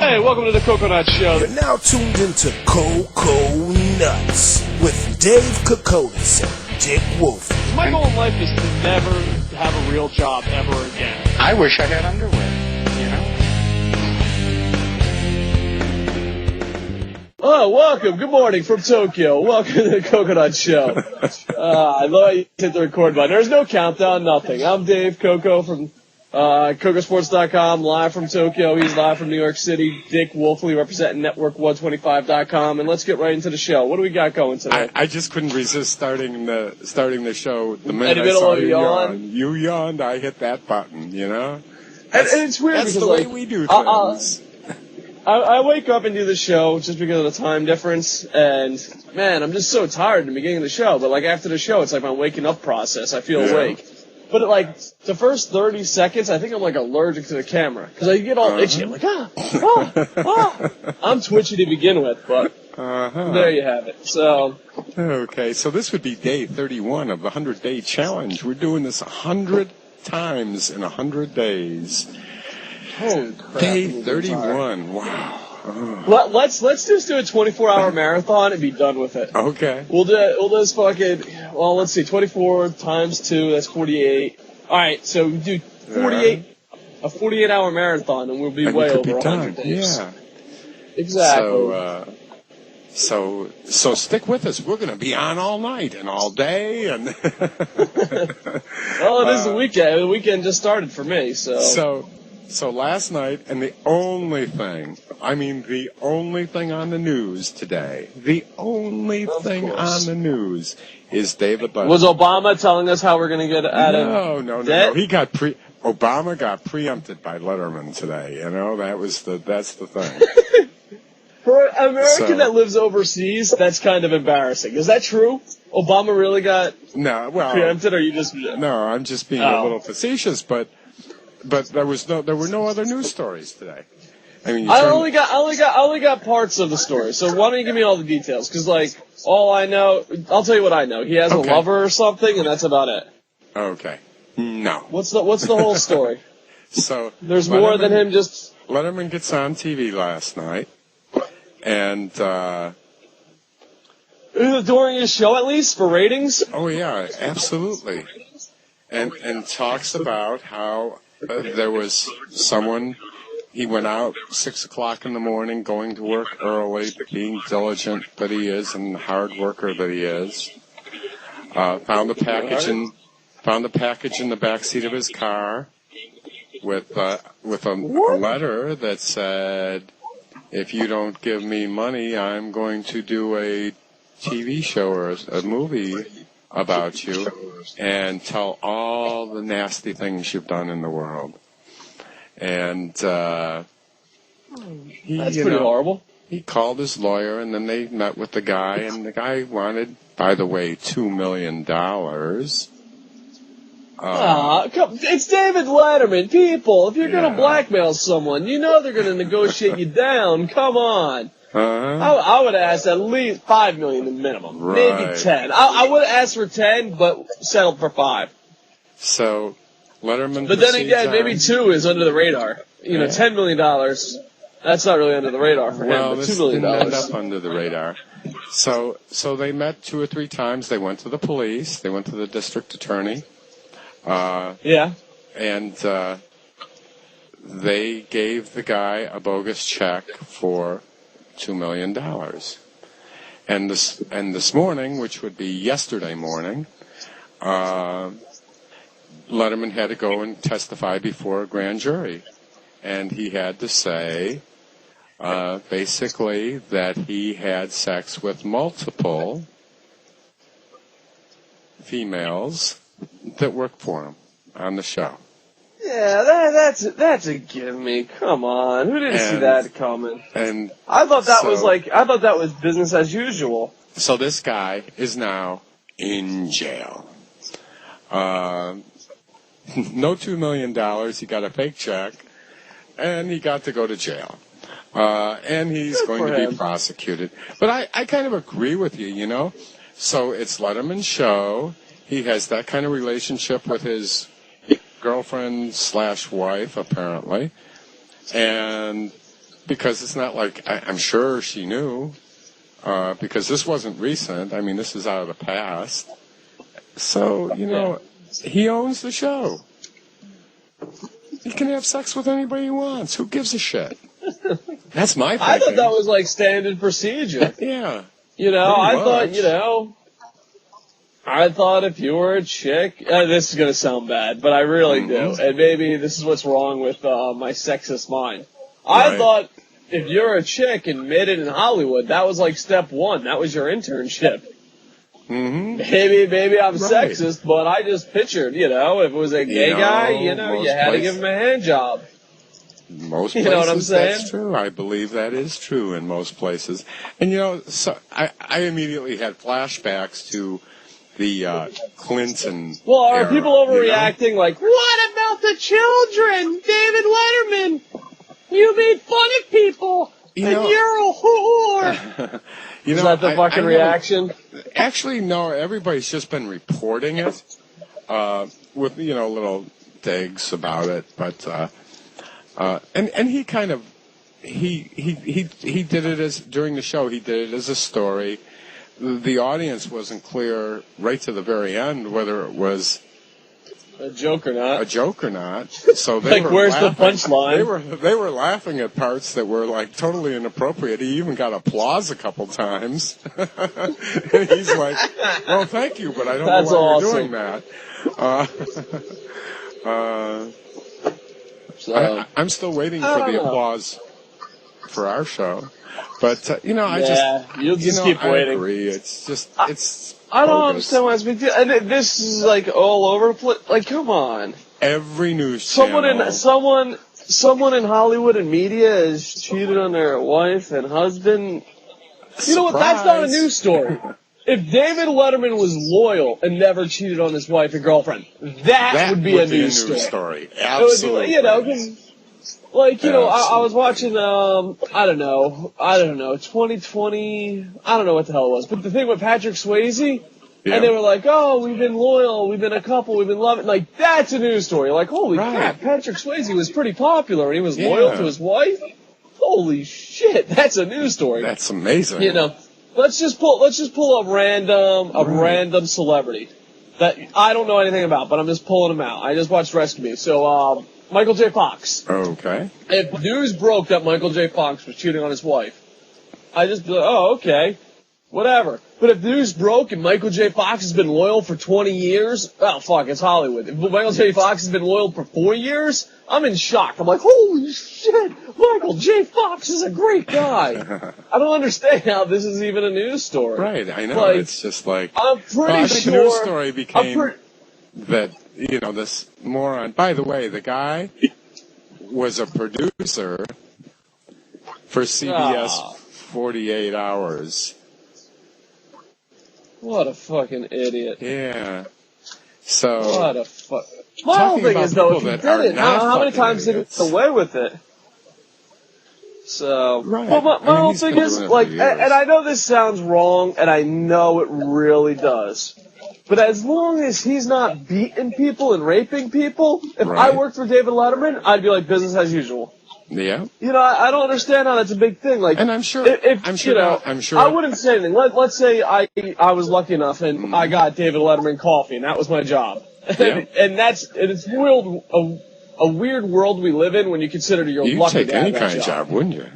Hey, welcome to the Koconutz Show. You're now tuned into Koconutz with Dave Koconutz and Dick Wolf. My goal in life is to never have a real job ever again. I wish I had underwear, Oh, welcome. Good morning from Tokyo. Welcome to the Koconutz Show. I love how you hit the record button. There's no countdown, nothing. I'm Dave Coco from KocoSports.com, live from Tokyo. He's live from New York City. Dick Wolfley representing Network125.com. And let's get right into the show. What do we got going today? I just couldn't resist starting the show the minute In the middle I saw of you yawn? You yawned, I hit that button, you know? And it's weird that's because, the way we do things. I wake up and do the show just because of the time difference, and, man, I'm just so tired in the beginning of the show. But, after the show, it's like my waking up process. I feel awake. But, the first 30 seconds, I think I'm, allergic to the camera. Because I get all itchy. I'm like, I'm twitchy to begin with, but there you have it. So. Okay, so this would be day 31 of the 100-day challenge. We're doing this 100 times in 100 days. Holy crap. Day 31, wow. Let's just do a 24-hour marathon and be done with it. Okay. We'll just fucking, let's see, 24 times 2, that's 48. All right, so we do 48, a 48-hour marathon, and we'll be way over 100 days. Yeah. Exactly. So stick with us. We're going to be on all night and all day. And well, it is the weekend. The weekend just started for me, So last night, and the only thing on the news today, is David Letterman. Was Obama telling us how we're going to get out of No. Obama got preempted by Letterman today. You know, that's the thing. For an American that lives overseas, that's kind of embarrassing. Is that true? Obama really got preempted, or you just... No, I'm just being a little facetious, but there were no other news stories today. I mean, I only got parts of the story. So why don't you give me all the details? Because all I know, I'll tell you what I know. He has a lover or something, and that's about it. Okay. No. What's the whole story? So there's more than him just. Letterman gets on TV last night, and during his show, at least for ratings. Oh yeah, absolutely, and talks about how. There was someone, he went out 6 o'clock in the morning, going to work early, being diligent that he is and hard worker that he is. Found a package in the backseat of his car with a letter that said, "If you don't give me money, I'm going to do a TV show or a movie about you and tell all the nasty things you've done in the world." And that's pretty horrible. He called his lawyer, and then they met with the guy, and the guy wanted, by the way, $2 million. It's David Letterman. People, if you're going to blackmail someone, you know they're going to negotiate you down. Come on. I would ask at least $5 million minimum, maybe 10. I would ask for 10, but settle for 5. So Letterman. But then again, maybe 2 is under the radar. $10 million. That's not really under the radar for him. But $2 million didn't end up under the radar. So they met 2 or 3 times. They went to the police. They went to the district attorney. And they gave the guy a bogus check for $2 million. And this morning, which would be yesterday morning, Letterman had to go and testify before a grand jury. And he had to say, basically, that he had sex with multiple females that worked for him on the show. Yeah, that's a gimme. Come on, who didn't see that coming? And I thought that was business as usual. So this guy is now in jail. No $2 million. He got a fake check, and he got to go to jail. And he's going to be prosecuted. But I kind of agree with you, you know. So it's Letterman's show. He has that kind of relationship with his girlfriend/wife, apparently. And because it's not like I'm sure she knew, because this wasn't recent. I mean, this is out of the past. So, he owns the show. He can have sex with anybody he wants. Who gives a shit? That's my thinking. I thought that was like standard procedure. Yeah. I thought if you were a chick, this is going to sound bad, but I really do. And maybe this is what's wrong with my sexist mind. I thought if you're a chick and made it in Hollywood, that was like step one. That was your internship. Mm-hmm. Maybe I'm sexist, but I just pictured, if it was a gay guy, you had to give him a hand job. Most places, you know what I'm saying? That's true. I believe that is true in most places. And, so I immediately had flashbacks to the Clinton Well, are era, people overreacting like, what about the children? David Letterman, you made fun of people, and you're a whore. Is that the fucking reaction? Actually, no, everybody's just been reporting it with, little digs about it. But, and he kind of, he did it as, during the show, he did it as a story. The audience wasn't clear right to the very end whether it was a joke or not. So they were where's laughing. The punchline? They were laughing at parts that were like totally inappropriate. He even got applause a couple times. And he's like, "Well, thank you, but I don't know why you're doing that." I'm still waiting for the applause for our show. But, you'll just keep waiting. I agree. It's just, I don't understand why it's a big deal. And this is like all over the place. Like, come on. Every news channel. Someone in Hollywood and media has cheated on their wife and husband. You know what? That's not a news story. If David Letterman was loyal and never cheated on his wife and girlfriend, that would be a news story. Absolutely. It would be, I was watching, I don't know, 2020, I don't know what the hell it was, but the thing with Patrick Swayze, and they were like, oh, we've been loyal, we've been a couple, we've been loving, like, that's a news story. Like, holy crap, Patrick Swayze was pretty popular, and he was loyal to his wife? Holy shit, that's a news story. That's amazing. Let's just pull a random celebrity that I don't know anything about, but I'm just pulling him out. I just watched Rescue Me, so, Michael J. Fox. Okay. If news broke that Michael J. Fox was cheating on his wife, I'd just be like, oh, okay, whatever. But if news broke and Michael J. Fox has been loyal for 20 years, oh, fuck, it's Hollywood. If Michael J. Fox has been loyal for 4 years, I'm in shock. I'm like, holy shit, Michael J. Fox is a great guy. I don't understand how this is even a news story. Right, I know. It's just like, I'm pretty sure. The news story became that, this moron. By the way, the guy was a producer for CBS 48 Hours. What a fucking idiot. Yeah. So. What a fuck. My whole thing is, though, if he did it, how many times did he get away with it? So. Right. Well, my whole thing is, like, and I know this sounds wrong, and I know it really does. But as long as he's not beating people and raping people, if I worked for David Letterman, I'd be like business as usual. Yeah. I don't understand how that's a big thing. Like, and I'm sure. I wouldn't say anything. Let's say I was lucky enough and I got David Letterman coffee, and that was my job. Yeah. and it's a weird world we live in when you consider you're lucky to have that job. You'd take any kind of job, wouldn't you?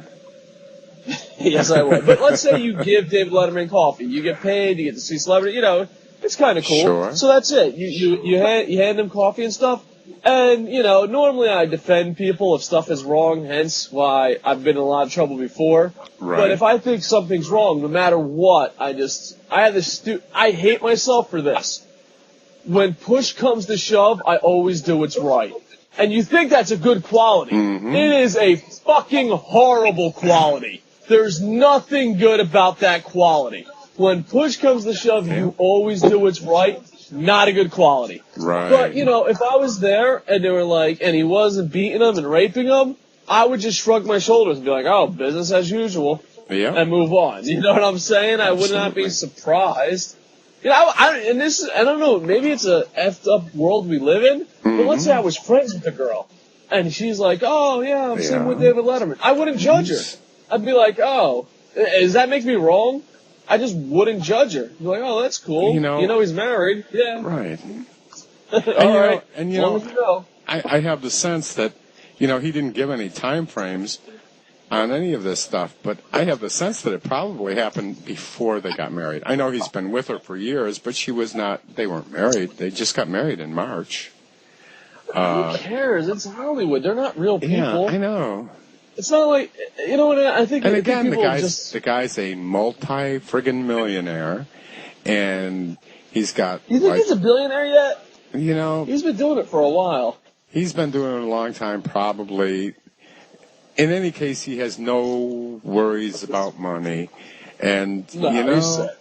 Yes, I would. But let's say you give David Letterman coffee, you get paid, you get to see celebrity. It's kind of cool. Sure. So that's it. You hand them coffee and stuff. And, normally I defend people if stuff is wrong, hence why I've been in a lot of trouble before. Right. But if I think something's wrong, no matter what, I hate myself for this. When push comes to shove, I always do what's right. And you think that's a good quality. Mm-hmm. It is a fucking horrible quality. There's nothing good about that quality. When push comes to shove, you always do what's right. Not a good quality. Right. But, if I was there and they were like, and he wasn't beating them and raping them, I would just shrug my shoulders and be like, oh, business as usual. Yeah. And move on. You know what I'm saying? Absolutely. I would not be surprised. I don't know, maybe it's a effed up world we live in, but let's say I was friends with a girl. And she's like, oh, yeah, I'm sleeping with David Letterman. I wouldn't judge her. I'd be like, oh, does that make me wrong? I just wouldn't judge her. Be like, oh, that's cool. You know he's married. Yeah. Right. All right. And as long as you know. I have the sense that, he didn't give any time frames on any of this stuff, but I have the sense that it probably happened before they got married. I know he's been with her for years, but they weren't married. They just got married in March. Who cares? It's Hollywood. They're not real people. Yeah, I know. It's not like, what I think. And again, the guy's a multi-friggin' millionaire, and he's got. You think he's a billionaire yet? He's been doing it for a while. He's been doing it a long time, probably. In any case, he has no worries about money, and No, he's set.